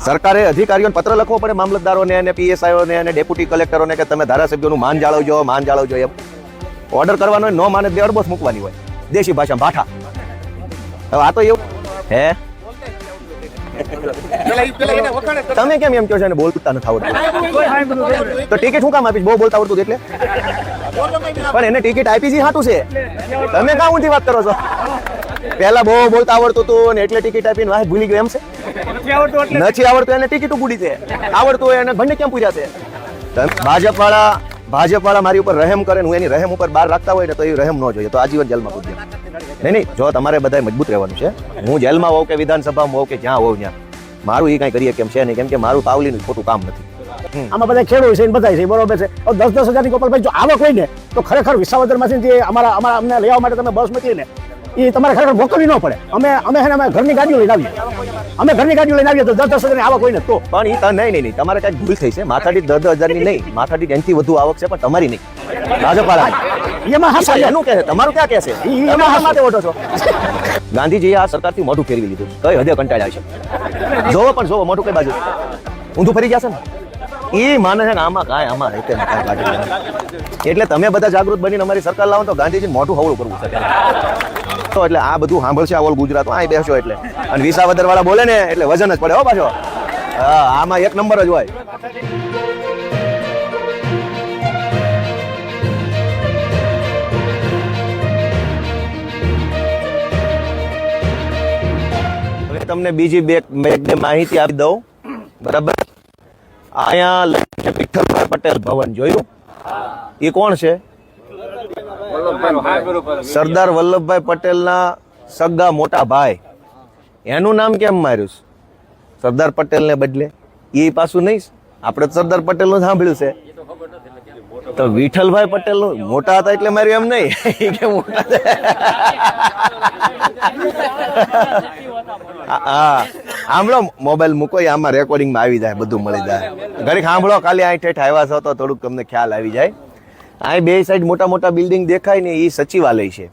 સરકારે અધિકારીઓને પત્ર લખવો પડે, મામલતદારોને અને પીએસઆઈઓને અને ડેપ્યુટી કલેક્ટરોને કે તમે ધારાસભ્યોનું માન જાળવજો એમ ઓર્ડર કરવાનો હોય, ન માને બે અડબોસ મૂકવાની હોય દેશી ભાષામાં ભાઠા. હવે આ તો એવું હે તમે કેમ એમ કહો છો ને બોલતા નથી આવડતું તો ટિકિટ શું કામ આપીશ? બહુ બોલતા આવડતું એટલે પણ એને ટિકિટ આપી છે હાટું છે. તમે કાં ઊંધી વાત કરો છો? પેલા બહુ બોલતા આવડતું હતું ને એટલે ટિકિટ આપીને વાહ ભૂલી ગયો એમ છે? નથી આવડતું એને ટિકિટ ઉડી છે, આવડતું હોય એને ભંડે કેમ પૂર્યા છે? ભાજપ વાળા મારી ઉપર રહેમ કરે ને હું એની રહેમ ઉપર બહાર રાખતા હોય ને તો એ રહેમ ન જોઈએ, તો આજીવન જેલમાં પૂરી. નહીં, જો તમારે બધા મજબૂત રહેવાનું છે. હું જેલમાં હોઉં કે વિધાનસભામાં હોઉં કે જ્યાં હોઉં ત્યાં મારું એ કઈ કરીએ કેમ છે નહીં, કેમ કે મારું પાવલીનું ખોટું કામ નથી. આમાં બધા ખેડૂત છે બધા છે બરોબર છે. 10,000 ગોપાલભાઈ જો આવક હોય ને તો ખરેખર વિસાવદરમાંથી જે અમારા અમને લેવા માટે તમે બસ મોકલી ને એ તમારે ખરેખર મોકલવી ન પડે. અમે ઘરની ગાડીઓ લઈને આવીએ તો 10,000 આવક હોય ને તો. પણ એ નહીં તમારે કઈ ભૂલ થઈ છે. માથાદીઠ 10,000 ની નહીં, માથાદીઠ એનાથી વધુ આવક છે પણ તમારી નહીં. ભાજપવાળા એમાં હાસા એનું કહે છે, તમારું ક્યાં કહે છે? એમાં માટે ઓઢો છો. ગાંધીજીએ આ સરકારથી મોઢું ફેરવી લીધું, કઈ હદે કંટાળ્યા છે. જોવો મોઢું કઈ બાજુ ઊંધું ફરી ગયા છે ને એ માને છે ને આમાં રીતે એટલે તમે બધા જાગૃત બનીને અમારી સરકાર લાવો તો ગાંધીજી મોઢું હવળું કરવું છે. તો એટલે આ બધું સાંભળશે ઓલ ગુજરાત અહીં બેસો એટલે અને વિસાવદર વાળા બોલે ને એટલે વજન જ પડે હો પાછો. હા, આમાં એક નંબર જ હોય. હવે તમને બીજી બે માહિતી આપી દઉં, બરાબર? અહીંયા વિઠ્ઠલભાઈ પટેલ ભવન જોયું? એ કોણ છે? સરદાર વલ્લભભાઈ પટેલના સગા મોટા ભાઈ. એનું નામ કેમ માર્યું? સરદાર પટેલ ને બદલે એ પાછું નહીં. આપણે સરદાર પટેલ નું સાંભળ્યું છે તો વિઠ્ઠલભાઈ પટેલ નું મોટા હતા એટલે માર્યું એમ નહીં કે મોટા. હા, સાંભળો, મોબાઈલ મૂકો, આમાં રેકોર્ડિંગમાં આવી જાય, બધું મળી જાય. ઘડીક સાંભળો, ખાલી અહીં ઠેઠ આવ્યા છો તો થોડુંક તમને ખ્યાલ આવી જાય. અહીં બે સાઈડ મોટા મોટા બિલ્ડિંગ દેખાય ને એ સચિવાલય છે.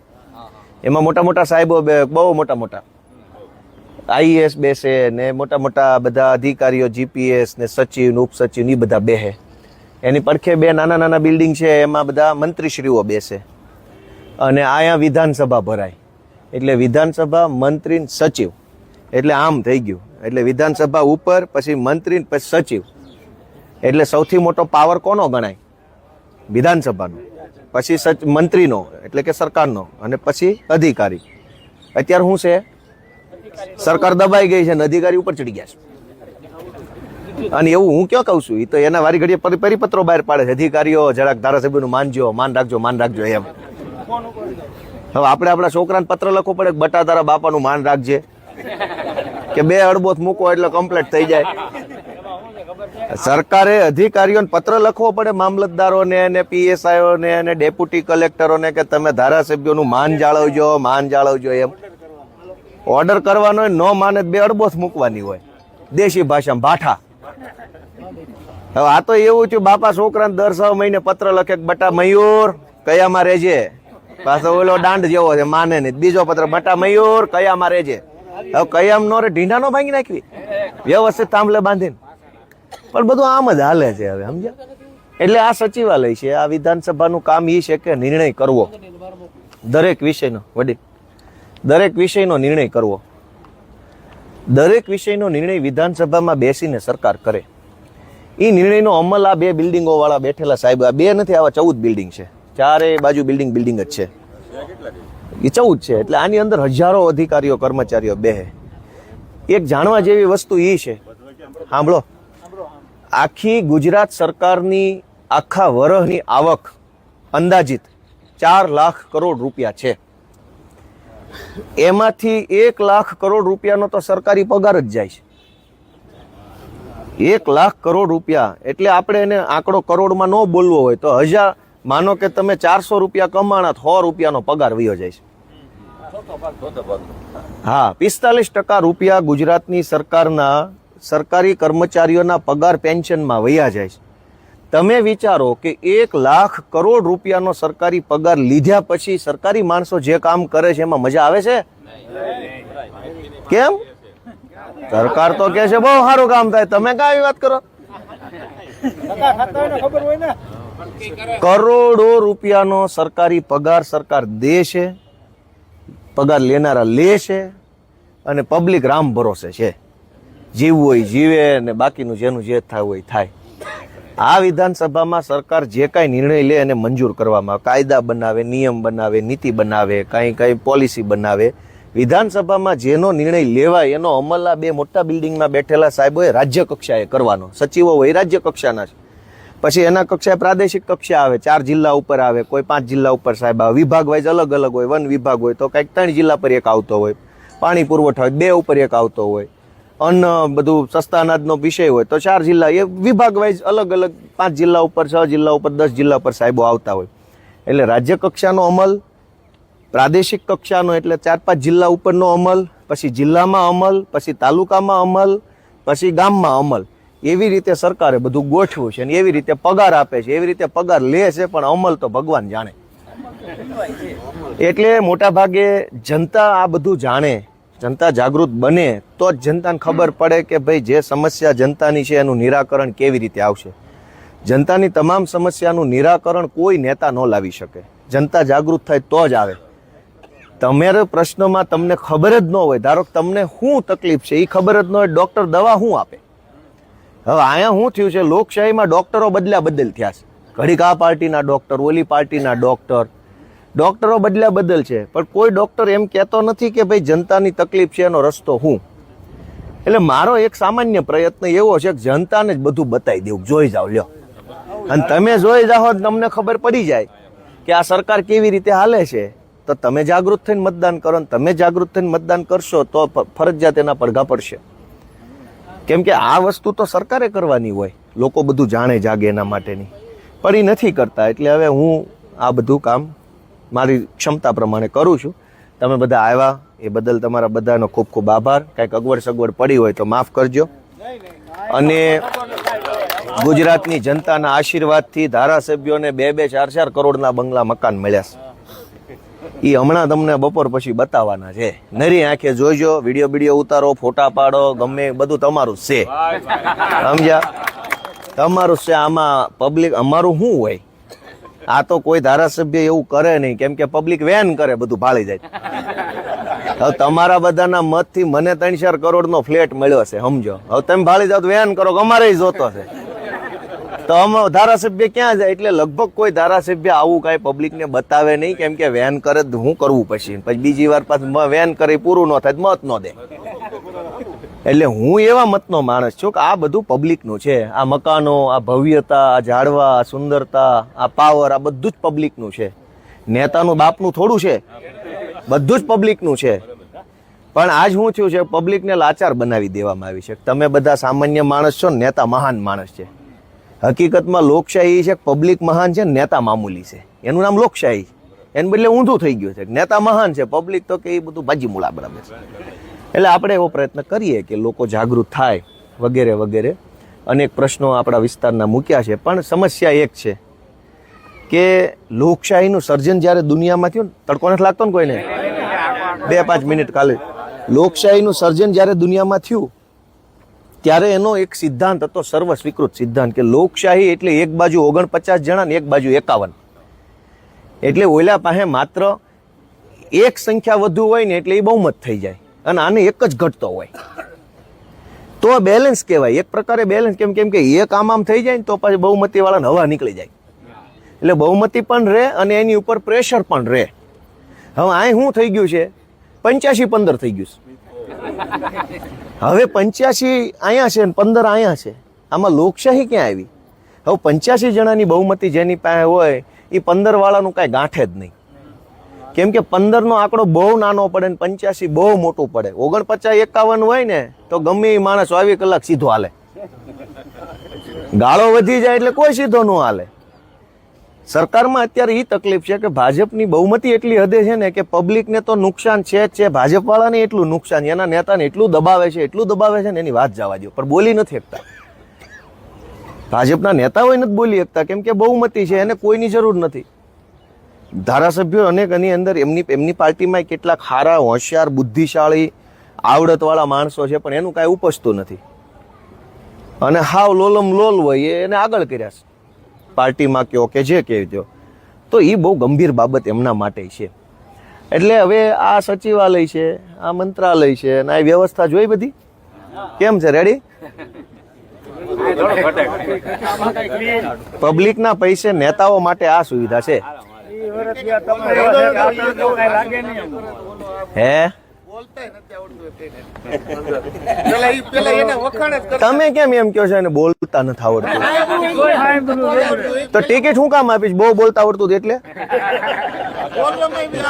એમાં મોટા મોટા સાહેબો બહુ મોટા આઈએએસ બેસે ને મોટા મોટા બધા અધિકારીઓ, જીપીએસ ને સચિવ ને ઉપસચિવ ને બધા બેસે. એની પડખે બે નાના બિલ્ડિંગ છે, એમાં બધા મંત્રીશ્રીઓ બેસે. અને અહીંયા વિધાનસભા ભરાય એટલે વિધાનસભા, મંત્રી, સચિવ એટલે આમ થઈ ગયું. એટલે વિધાનસભા ઉપર, પછી મંત્રી, પછી સચિવ. એટલે સૌથી મોટો પાવર કોનો ગણાય? વિધાનસભાનો, પછી મંત્રીનો એટલે કે સરકારનો, અને પછી અધિકારી. અત્યારે શું છે? સરકાર દબાઈ ગઈ છે અને અધિકારી ઉપર ચડી ગયા છે. અને એવું હું ક્યાં કહું છું? એ તો એના વારી ઘડીએ પરિપત્રો બહાર પાડે છે, અધિકારીઓ જરાક ધારાસભ્યનું માન રાખજો એમ. હવે આપણે આપણા છોકરાને પત્ર લખવો પડે, બટા તારા બાપાનું માન રાખજે, કે બે અડબોથ મૂકો એટલે કમ્પ્લીટ થઈ જાય. સરકારે અધિકારીઓને પત્ર લખવો પડે, મામલતદારોને અને પીએસઆઈઓને અને ડેપ્યુટી કલેક્ટરોને કે તમે ધારાસભ્યોનું માન જાળવજો એમ ઓર્ડર કરવાનો હોય, ન માને બે અડબોથ મૂકવાની હોય દેશી ભાષામાં ભાઠા. હવે આ તો એવું છે, બાપા છોકરાને દર 6 મહિને પત્ર લખે, બટા મયુર કયામાં રહેજે. પાછો ઓલો દાંડ જેવો છે, માને નહીં. બીજો પત્ર, બટા મયુર કયામાં રહેજે. હવે કયામ નો રે, ઢીંઢા નો ભાંગી નાખવી, વ્યવસ્થિત થાંભલે બાંધીને. પણ બધું આમ જ હાલે છે હવે, સમજ્યા? એટલે આ સચિવાલય છે, આ વિધાનસભાનું કામ એ છે કે નિર્ણય કરવો, દરેક વિષયનો નિર્ણય કરવો. દરેક વિષયનો નિર્ણય વિધાનસભામાં બેસીને સરકાર કરે. એ નિર્ણયનો અમલ આ બે બિલ્ડિંગો વાળા બેઠેલા સાહેબ, આ બે નથી, આવા 14 બિલ્ડિંગ છે, ચારે બાજુ બિલ્ડિંગ જ છે. એ 14 છે. એટલે આની અંદર હજારો અધિકારીઓ, કર્મચારીઓ બેહે. એક જાણવા જેવી વસ્તુ એ છે, સાંભળો, આખી ગુજરાત સરકારની આખા વર્ષની આવક અંદાજિત 4 લાખ કરોડ રૂપિયા છે. એમાંથી 1 લાખ કરોડ રૂપિયાનો તો સરકારી પગાર જ જાય છે. 1 લાખ કરોડ રૂપિયા એટલે આપણે એને આંકડો કરોડમાં ન બોલવો હોય તો 1000, માનો કે તમે 400 રૂપિયા કમાણા, 100 રૂપિયાનો પગાર વયો જાય છે. હા, 45% રૂપિયા ગુજરાતની સરકારના સરકારી કર્મચારીઓના પગાર પેન્શનમાં વયા જાય છે. તમે વિચારો કે 1 લાખ કરોડ રૂપિયાનો સરકારી પગાર લીધા પછી સરકારી માણસો જે કામ કરે છે એમાં મજા આવે છે? કેમ? સરકાર તો કે છે બહુ સારું કામ થાય, તમે કાંઈ વાત કરો? કરોડો રૂપિયાનો સરકારી પગાર સરકાર દે છે, પગાર લેનારા લે છે, અને પબ્લિક રામ ભરોસે છે, જીવવું હોય જીવે ને બાકીનું જેનું જે થાય હોય થાય. આ વિધાનસભામાં સરકાર જે કાંઈ નિર્ણય લે એને મંજૂર કરવામાં આવે, કાયદા બનાવે, નિયમ બનાવે, નીતિ બનાવે, કાંઈ પોલિસી બનાવે. વિધાનસભામાં જેનો નિર્ણય લેવાય એનો અમલ આ બે મોટા બિલ્ડિંગમાં બેઠેલા સાહેબોએ રાજ્ય કક્ષાએ કરવાનો. સચિવો હોય રાજ્ય કક્ષાના છે, પછી એના કક્ષાએ પ્રાદેશિક કક્ષા આવે, 4 જિલ્લા ઉપર આવે, કોઈ 5 જિલ્લા ઉપર સાહેબ આવે, વિભાગ વાઇઝ અલગ અલગ હોય. વન વિભાગ હોય તો કંઈક 3 જિલ્લા પર એક આવતો હોય, પાણી પુરવઠા હોય 2 ઉપર એક આવતો હોય, અન્ન બધું સસ્તા અનાજનો વિષય હોય તો 4 જિલ્લા, એ વિભાગ વાઇઝ અલગ અલગ 5 જિલ્લા ઉપર, 6 જિલ્લા ઉપર, 10 જિલ્લા પર સાહેબો આવતા હોય. એટલે રાજ્ય કક્ષાનો અમલ, પ્રાદેશિક કક્ષાનો એટલે 4-5 જિલ્લા ઉપરનો અમલ, પછી જિલ્લામાં અમલ, પછી તાલુકામાં અમલ, પછી ગામમાં અમલ. એવી રીતે સરકારે બધું ગોઠવું છે, અને એવી રીતે પગાર આપે છે, એવી રીતે પગાર લે છે, પણ અમલ તો ભગવાન જાણે. એટલે મોટા ભાગે જનતા આ બધું જાણે, જનતા જાગૃત બને તો જ જનતાને ખબર પડે કે ભાઈ જે સમસ્યા જનતાની છે એનું નિરાકરણ કેવી રીતે આવશે. જનતાની તમામ સમસ્યાનું નિરાકરણ કોઈ નેતા ન લાવી શકે, જનતા જાગૃત થાય તો જ આવે. તમારા પ્રશ્નમાં તમને ખબર જ ન હોય, ધારો કે તમને શું તકલીફ છે એ ખબર જ ન હોય, ડૉક્ટર દવા શું આપે? હવે અહીંયા શું થયું છે, લોકશાહીમાં ડૉક્ટરો બદલ થયા છે. ઘડીક આ પાર્ટીના ડૉક્ટર, ઓલી પાર્ટીના ડૉક્ટરો બદલ છે, પણ કોઈ ડૉક્ટર એમ કહેતો નથી કે ભાઈ જનતાની તકલીફ છે એનો રસ્તો શું. એટલે મારો એક સામાન્ય પ્રયત્ન એવો છે કે જનતાને જ બધું બતાવી દેવું, જોઈ જાઓ લ્યો, અને તમે જોઈ જાઓ તમને ખબર પડી જાય કે આ સરકાર કેવી રીતે હાલે છે, તો તમે જાગૃત થઈને મતદાન કરો. ને તમે જાગૃત થઈને મતદાન કરશો તો ફરજિયાત એના પડઘા પડશે. કેમ કે આ વસ્તુ તો સરકારે કરવાની હોય, લોકો બધું જાણે જાગે એના માટેની, પણ એ નથી કરતા. એટલે હવે હું આ બધું કામ મારી ક્ષમતા પ્રમાણે કરું છું. તમે બધા આવ્યા એ બદલ તમારા બધાનો ખૂબ ખૂબ આભાર. કાંઈક અગવડ સગવડ પડી હોય તો માફ કરજો. અને ગુજરાતની જનતાના આશીર્વાદથી ધારાસભ્યોને 2-2, 4-4 કરોડના બંગલા મકાન મળ્યા છે. એ હમણાં તમને બપોર પછી બતાવવાના છે. નરી આંખે જોઈજો, વિડીયો ઉતારો, ફોટા પાડો, ગમે બધું તમારું છે, સમજ્યા? તમારું છે. આમાં પબ્લિક અમારું શું હોય? આ તો કોઈ ધારાસભ્ય એવું કરે નહીં, કેમ કે પબ્લિક વેન કરે, બધું ભાળી જાય. હવે તમારા બધાના મતથી મને 3-4 કરોડનો ફ્લેટ મળ્યો છે, સમજો. હવે તમે ભાળી જાવ તો વેન કરો, અમારે જોતો છે, તો ધારાસભ્ય ક્યાં જાય? એટલે લગભગ કોઈ ધારાસભ્ય આવું કાંઈ પબ્લિકને બતાવે નહીં, કેમ કે વેન કરે તો શું કરવું પછી બીજી વાર પાછું વેન કરી પૂરું ન થાય મત ન દે. એટલે હું એવા મતનો માણસ છું કે આ બધું પબ્લિકનું છે. આ મકાનો, આ ભવ્યતા, આ ઝાડવા, આ સુંદરતા, આ પાવર, આ બધું જ પબ્લિકનું છે. નેતાનું બાપનું થોડું છે, બધું જ પબ્લિકનું છે. પણ આજ શું થયું છે, પબ્લિકને લાચાર બનાવી દેવામાં આવી છે. તમે બધા સામાન્ય માણસ છો, નેતા મહાન માણસ છે. હકીકતમાં લોકશાહી છે, પબ્લિક મહાન છે, નેતા મામૂલી છે. એનું નામ લોકશાહી, એને બદલે ઊંધું થઈ ગયું છે. નેતા મહાન છે, પબ્લિક તો કે એ બધું ભાજી મૂળા બરાબર છે. એટલે આપણે એવો પ્રયત્ન કરીએ કે લોકો જાગૃત થાય વગેરે વગેરે. અનેક પ્રશ્નો આપણા વિસ્તારના મૂક્યા છે, પણ સમસ્યા એક છે કે લોકશાહીનું સર્જન જ્યારે દુનિયામાં થયું, તડકો નથી લાગતો ને કોઈને? 2-5 મિનિટ ખાલી. લોકશાહીનું સર્જન જ્યારે દુનિયામાં થયું ત્યારે એનો એક સિદ્ધાંત હતો, સર્વ સ્વીકૃત સિદ્ધાંત, કે લોકશાહી એટલે એક બાજુ 49 જણા ને એક બાજુ 51. એટલે ઓલા પાસે માત્ર એક સંખ્યા વધુ હોય ને એટલે એ બહુમત થઈ જાય, અને આને એક જ ઘટતો હોય તો બેલેન્સ કહેવાય. એક પ્રકારે બેલેન્સ. કેમ કે એક આમ થઈ જાય ને તો પછી બહુમતી વાળાને હવા નીકળી જાય, એટલે બહુમતી પણ રહે અને એની ઉપર પ્રેશર પણ રહે. હવે આ શું થઈ ગયું છે, 85-15 થઈ ગયું છે. હવે 85 અહીંયા છે ને 15 અહીંયા છે. આમાં લોકશાહી ક્યાં આવી? હવે 85 જણાની બહુમતી જેની પાસે હોય એ 15 વાળાનું કાંઈ ગાંઠે જ નહીં. કેમ કે 15નો આંકડો બહુ નાનો પડે ને 85 બહુ મોટું પડે. 49-51 હોય ને તો ગમે એ માણસ 24 કલાક સીધો હાલે. ગાળો વધી જાય એટલે કોઈ સીધો ન હાલે. સરકારમાં અત્યારે એ તકલીફ છે કે ભાજપની બહુમતી એટલી હદે છે ને કે પબ્લિકને તો નુકસાન છે જ છે, ભાજપવાળાને એટલું નુકસાન, એના નેતાને એટલું દબાવે છે ને એની વાત જવા દો, પણ બોલી નથી શકતા. ભાજપના નેતાઓ નથી બોલી શકતા, કેમ કે બહુમતી છે, એને કોઈની જરૂર નથી. ધારાસભ્યો અનેક એની અંદર એમની પાર્ટીમાં કેટલાક સારા, હોશિયાર, બુદ્ધિશાળી, આવડતવાળા માણસો છે પણ એનું કાંઈ ઉપજતું નથી અને હાવ લોલમ લોલ હોય એને આગળ કર્યા છે પાર્ટીમાં કયો કે જે કહી દો, તો એ બહુ ગંભીર બાબત એમના માટે છે. એટલે હવે આ સચિવાલય છે, આ મંત્રાલય છે અને આ વ્યવસ્થા જોઈ બધી કેમ છે, રેડી? પબ્લિકના પૈસે નેતાઓ માટે આ સુવિધા છે. હે તમે કેમ એમ કહો છો એને બોલતા નથી આવડતું? તો ટિકિટ શું કામ આપીશ? બહુ બોલતા આવડતું એટલે?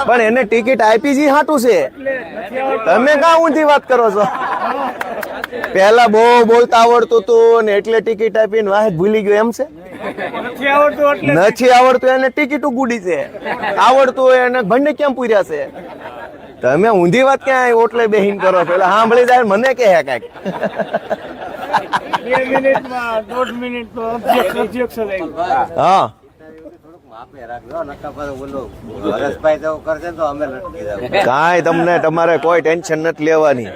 પણ એને ટિકિટ આપી જ હાટું છે. તમે કાં ઊંધી વાત કરો છો? પહેલા બહુ બોલતા આવડતું હતું ને એટલે ટિકિટ આપીને વાહ ભૂલી ગયો એમ છે? નથી આવડતું એને ટિકિટ ગુડી છે, આવડતું હોય એને ભંડે કેમ પૂર્યા છે? તમે ઊંધી વાત ક્યાં ઓટલે બેહીન કરો છો? એટલે સાંભળી જાય મને કે હે કાંઈક. 2 મિનિટમાં 1.5 મિનિટ તો હા કાંઈ તમને તમારે કોઈ ટેન્શન નથી લેવાની.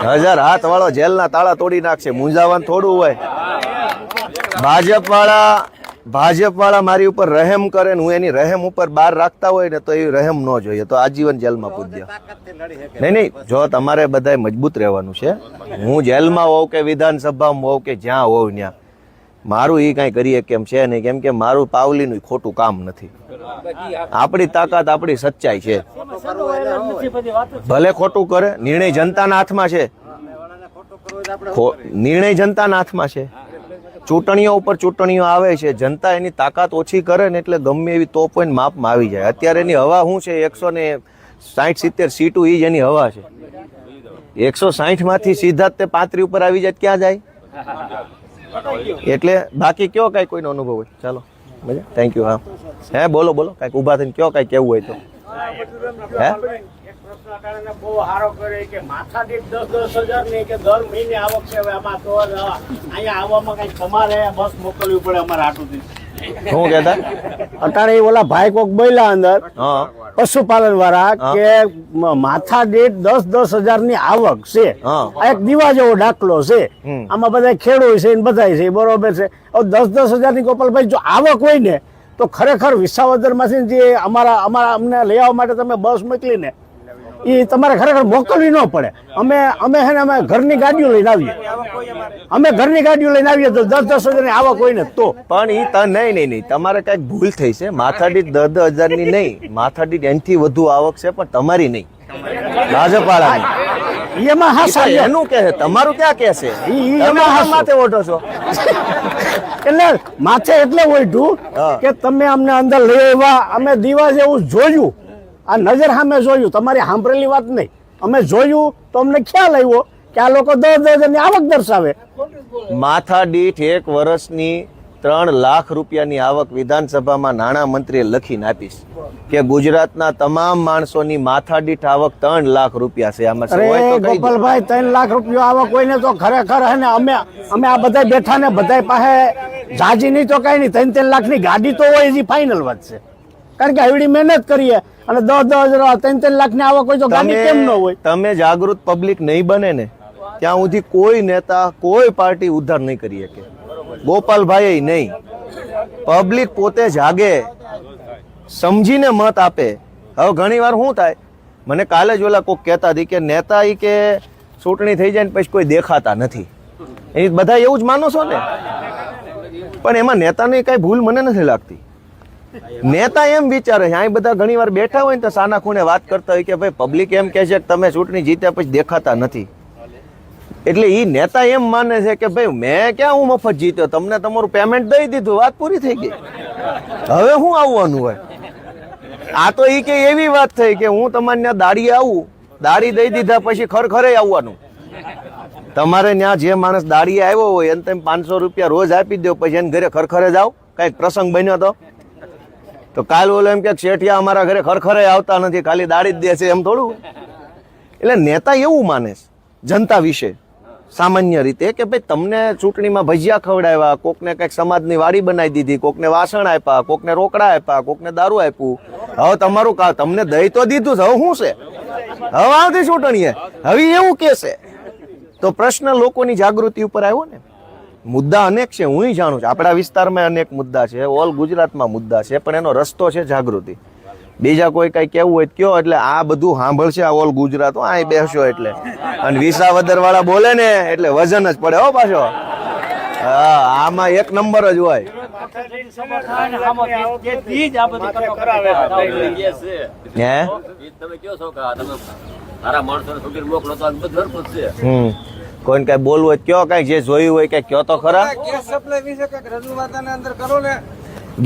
1000 હાથ વાળો જેલના તાળા તોડી નાખશે, મૂંઝાવાનું થોડું હોય. ભાજપ વાળા મારી ઉપર રહેમ કરે ને હું એની રહેમ ઉપર બહાર રાખતા હોય ને તો એ રહેમ ન જોઈએ, તો આજીવન જેલમાં પૂજ્ય. નહીં, જો તમારે બધાય મજબૂત રહેવાનું છે. હું જેલમાં હોઉં કે વિધાનસભામાં હોઉં કે જ્યાં હોઉં ત્યાં મારું એ કાંઈ કરીએ કેમ છે નહીં, કેમ કે મારું પાવલીનું ખોટું કામ નથી. આપણી તાકાત આપણી સચ્ચાઈ છે. ભલે ખોટું કરે, નિર્ણય જનતાના હાથમાં છે. નિર્ણય જનતાના હાથમાં છે. ચૂંટણીઓ ઉપર ચૂંટણીઓ આવે છે, જનતા એની તાકાત ઓછી કરે ને એટલે ગમે એવી તોપ હોય ને માપમાં આવી જાય. અત્યારે એની હવા શું છે? 160-70 સીટો એ જ એની હવા છે. 160 માંથી સીધા જ તે 35 ઉપર આવી જાય ક્યાં જાય? એટલે બાકી કયો કાંઈ કોઈનો અનુભવ હોય? ચાલો મજા, થેન્ક યુ. હા હે બોલો બોલો કાંઈક ઊભા થઈને કયો કાંઈ કેવું હોય તો. હે બહુ સારો કરે કે માથાદીઠ 10,000 ની કે દર મહિને આવક છે. હવે આમાં તો અહીંયા આવવામાં કઈ તમારે બસ મોકલવી પડે અમારે આટુથી. શું કહેતા? અત્યારે ઓલા ભાઈ કોક બોલ્યા અંદર પશુપાલન વાળા કે માથાદીઠ 10,000 ની આવક છે. આ એક દીવા જેવો દાખલો છે. આમાં બધા ખેડૂત છે બધા છે, બરોબર છે. 10,000 ની ગોપાલભાઈ જો આવક હોય ને તો ખરેખર વિસાવદર માંથી જે અમારા અમને લઈ આવવા માટે તમે બસ મોકલી ને એ તમારે ખરેખર મોકલવી ન પડે. અમે ઘરની ગાડીઓ લઈને આવીએ. ઘરની ગાડીઓ લઈને આવીએ તો 10,000 ની આવક હોય ને તો. પણ એ નહીં તમારે કઈક ભૂલ થઈ છે. માથાદીઠ 10,000 ની નહીં, માથાદીઠ એનથી વધુ આવક છે પણ તમારી નહીં, ભાજપ વાળાની. એમાં હા એનું કે છે, તમારું ક્યાં કે છે? એમાં માથે ઓઢો છો એટલે માથે એટલે ઓઢું કે તમે અમને અંદર લઈ આવ્યા, અમે દીવા જેવું જોયું, આ નજર સામે જોયું, તમારી સાંભળેલી વાત નહીં. અમે જોયું તો અમને ખ્યાલ આવ્યો કે આ લોકો 10,000 ની આવક દર્શાવે. માથા દીઠ 1 વર્ષની 3 લાખ રૂપિયાની આવક વિધાનસભામાં નાણાં મંત્રીએ લખીને આપીશ કે ગુજરાતના તમામ માણસોની માથા દીઠ આવક 3 લાખ રૂપિયા છે. આમાં ગોપાલભાઈ 3 લાખ રૂપિયા આવક હોય ને તો ખરેખર હે ને અમે આ બધા બેઠા ને બધા પાસે જાજી નહીં તો કઈ નહીં, 3 લાખ ની ગાડી તો હોય એ ફાઇનલ વાત છે. કારણ કે એવડી મહેનત કરીએ અને 10,000 3 લાખ ની આવક હોય તો ગાડી કેમ ન હોય? તમે જાગૃત પબ્લિક નહીં બને ને ત્યાં સુધી કોઈ નેતા કોઈ પાર્ટી ઉદ્ધાર નહીં કરી શકે. ગોપાલભાઈ નહીં, પબ્લિક પોતે જાગે, સમજીને મત આપે. હવે ઘણી વાર શું થાય, મને કાલે જ ઓલા કોક કહેતા હતી કે નેતા ઈ કે ચૂંટણી થઈ જાય ને પછી કોઈ દેખાતા નથી. એ બધા એવું જ માનો છો ને? પણ એમાં નેતાની કઈ ભૂલ મને નથી લાગતી. નેતા એમ વિચારે છે, અહીં બધા ઘણી વાર બેઠા હોય ને તો સાના ખૂણે વાત કરતા હોય કે ભાઈ પબ્લિક એમ કહે છે કે તમે ચૂંટણી જીત્યા પછી દેખાતા નથી. એટલે એ નેતા એમ માને છે કે ભાઈ મેં ક્યાં હું મફત જીત્યો, તમને તમારું પેમેન્ટ દઈ દીધું, વાત પૂરી થઈ ગઈ, હવે શું આવવાનું હોય? આ તો એ કે એવી વાત થઈ કે હું તમારે ત્યાં દાડીએ આવું, દાડી દઈ દીધા પછી ખરેખરે આવવાનું. તમારે ત્યાં જે માણસ દાડીએ આવ્યો હોય એને તમે 500 રૂપિયા રોજ આપી દો, પછી એને ઘરે ખરખરે જાઓ. કઈક પ્રસંગ બન્યો તો કાલ ઓલો એમ કે શેઠિયા અમારા ઘરે ખરખરે આવતા નથી, ખાલી દાડી જ દે છે, એમ થોડું. એટલે નેતા એવું માને જનતા વિશે સામાન્ય રીતે કે ભાઈ તમને ચૂંટણીમાં ભજીયા ખવડાવ્યા, કોકને કંઈક સમાજની વાડી બનાવી દીધી, કોકને વાસણ આપ્યા, કોકને રોકડા આપ્યા, કોકને દારૂ આપ્યું. હવે તમારું તમને દઈ તો દીધું, હવે શું છે? હવે આવતી ચૂંટણીએ હવે એવું કેસે તો પ્રશ્ન લોકોની જાગૃતિ ઉપર આવ્યો ને. મુદ્દા અનેક છે, હું જાણું છું, આપણા વિસ્તારમાં અનેક મુદ્દા છે, ઓલ ગુજરાતમાં મુદ્દા છે, પણ એનો રસ્તો છે જાગૃતિ. બીજા કોઈ કઈ કેવું હોય કયો, એટલે આ બધું સાંભળશે આ ઓલ ગુજરાત, અહીં બેસશો એટલે, અને વિસાવદર વાળા બોલે ને એટલે વજન જ પડે હો પાછો. હા, આમાં એક નંબર જ હોય. કોઈને કઈ બોલવું હોય કયો, કઈ જે જોયું હોય કઈ કયો તો ખરા.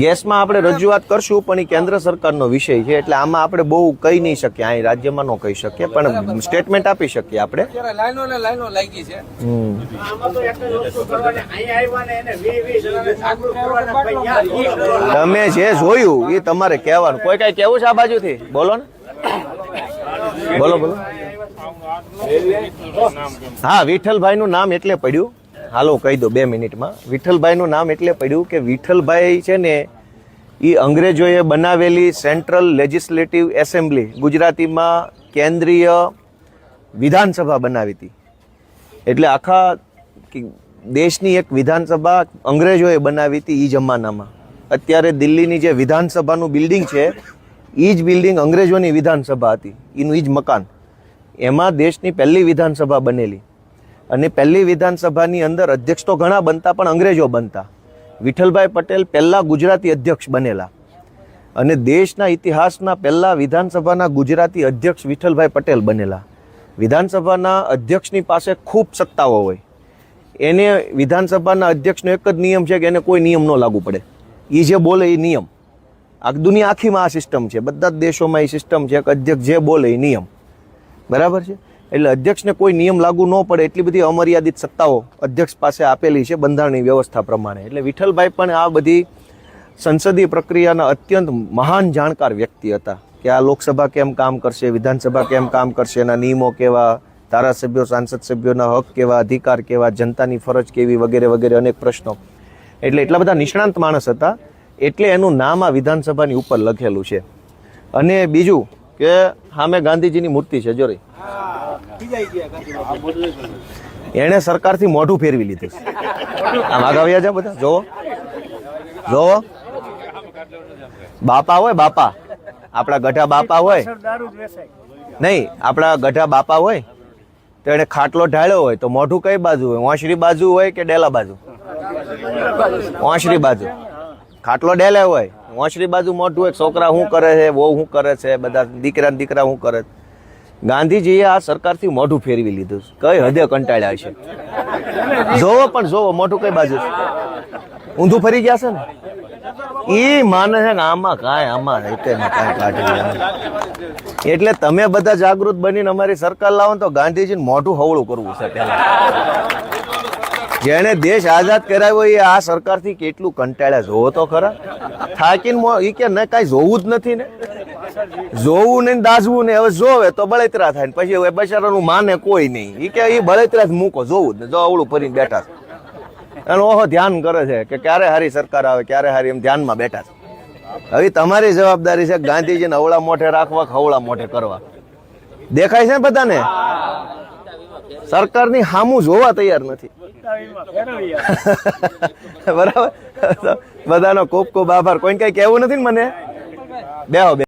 ગેસમાં આપણે રજૂઆત કરશું, પણ એ કેન્દ્ર સરકારનો વિષય છે, એટલે આમાં આપણે બહુ કહી નહીં શકીએ, અહીં રાજ્યમાં ન કહી શકીએ, પણ સ્ટેટમેન્ટ આપી શકીએ આપણે. તમે જે જોયું એ તમારે કહેવાનું. કોઈ કઈ કેવું છે આ બાજુથી? બોલો ને, બોલો બોલો. હા, વિઠ્ઠલભાઈ નું નામ એટલે પડ્યું, હાલો કહી દો 2 મિનિટમાં. વિઠ્ઠલભાઈ નું નામ એટલે પડ્યું કે વિઠ્ઠલભાઈ છે ને એ અંગ્રેજોએ બનાવેલી સેન્ટ્રલ લેજિસ્લેટિવ એસેમ્બલી, ગુજરાતીમાં કેન્દ્રીય વિધાનસભા બનાવી હતી. એટલે આખા દેશની એક વિધાનસભા અંગ્રેજોએ બનાવી હતી એ જમાનામાં. અત્યારે દિલ્હીની જે વિધાનસભાનું બિલ્ડિંગ છે એ જ બિલ્ડિંગ અંગ્રેજોની વિધાનસભા હતી, એનું એ જ મકાન. એમાં દેશની પહેલી વિધાનસભા બનેલી, અને પહેલી વિધાનસભાની અંદર અધ્યક્ષ તો ઘણા બનતા, પણ અંગ્રેજો બનતા. વિઠ્ઠલભાઈ પટેલ પહેલા ગુજરાતી અધ્યક્ષ બનેલા, અને દેશના ઇતિહાસના પહેલા વિધાનસભાના ગુજરાતી અધ્યક્ષ વિઠ્ઠલભાઈ પટેલ બનેલા. વિધાનસભાના અધ્યક્ષની પાસે ખૂબ સત્તાઓ હોય. એને વિધાનસભાના અધ્યક્ષનો એક જ નિયમ છે કે એને કોઈ નિયમ ન લાગુ પડે, એ જે બોલે એ નિયમ. આ દુનિયા આખીમાં આ સિસ્ટમ છે, બધા જ દેશોમાં એ સિસ્ટમ છે કે અધ્યક્ષ જે બોલે એ નિયમ, બરાબર છે. એટલે અધ્યક્ષને કોઈ નિયમ લાગુ ન પડે એટલી બધી અમર્યાદિત સત્તાઓ અધ્યક્ષ પાસે આપેલી છે બંધારણની વ્યવસ્થા પ્રમાણે. એટલે વિઠ્ઠલભાઈ પણ આ બધી સંસદીય પ્રક્રિયાના અત્યંત મહાન જાણકાર વ્યક્તિ હતા, કે આ લોકસભા કેમ કામ કરશે, વિધાનસભા કેમ કામ કરશે, એના નિયમો કેવા, ધારાસભ્યો સાંસદ સભ્યોના હક કેવા, અધિકાર કેવા, જનતાની ફરજ કેવી, વગેરે વગેરે અનેક પ્રશ્નો. એટલે એટલા બધા નિષ્ણાંત માણસ હતા, એટલે એનું નામ આ વિધાનસભાની ઉપર લખેલું છે. અને બીજું કે સામે ગાંધીજીની મૂર્તિ છે, જોરી એને સરકારથી મોઢું ફેરવી લીધું છે. આમ આગાવ્યા છે બધા, જોવો જોવો. બાપા હોય, બાપા આપણા ગઢા બાપા હોય નહીં, આપણા ગઢા બાપા હોય તો એને ખાટલો ઢાળ્યો હોય તો મોઢું કઈ બાજુ હોય? ઓસરી બાજુ હોય કે ડેલા બાજુ? ઓસરી બાજુ. ખાટલો ડેલે હોય, ઓસરી બાજુ મોઢું હોય. છોકરા શું કરે છે, બહુ શું કરે છે, બધા દીકરા દીકરા શું કરે. ગાંધીજીએ આ સરકારથી મોઢું ફેરવી લીધું, કઈ હદે કંટાળ્યા છે. જોવો પણ જોવો, મોઢું કઈ બાજુ ઊંધું ફરી ગયા છે ને. એ માને છે કે આમાં કાંઈ, આમાં કાંઈ કાઢી. એટલે તમે બધા જાગૃત બનીને અમારી સરકાર લાવો તો ગાંધીજીને મોઢું હવળું કરવું છે પહેલા. જેને દેશ આઝાદ કરાવ્યો એ આ સરકારથી કેટલું કંટાળ્યા, જોવો તો ખરા. થાકીને એ કે ન કાંઈ જોવું જ નથી ને, જોવું નહીં દાઝવું નહીં. હવે જોવે તો બળતરા થાય, પછી હવે બચારાનું માને કોઈ નહીં. એ કે એ બળતરા જ મૂકો, જોવું જ ને. જો અવળું ફરીને બેઠા છે, અને ઓહો ધ્યાન કરે છે કે ક્યારે હારી સરકાર આવે, ક્યારે હારી, એમ ધ્યાનમાં બેઠા છે. હવે તમારી જવાબદારી છે ગાંધીજીને અવળા મોઢે રાખવા, ખવળા મોઢે કરવા. દેખાય છે બધાને, સરકારની સામું જોવા તૈયાર નથી. બરાબર, બધાનો ખૂબ ખૂબ આભાર. કોઈ કઈ કહેવું નથી ને મને? બેહો બે.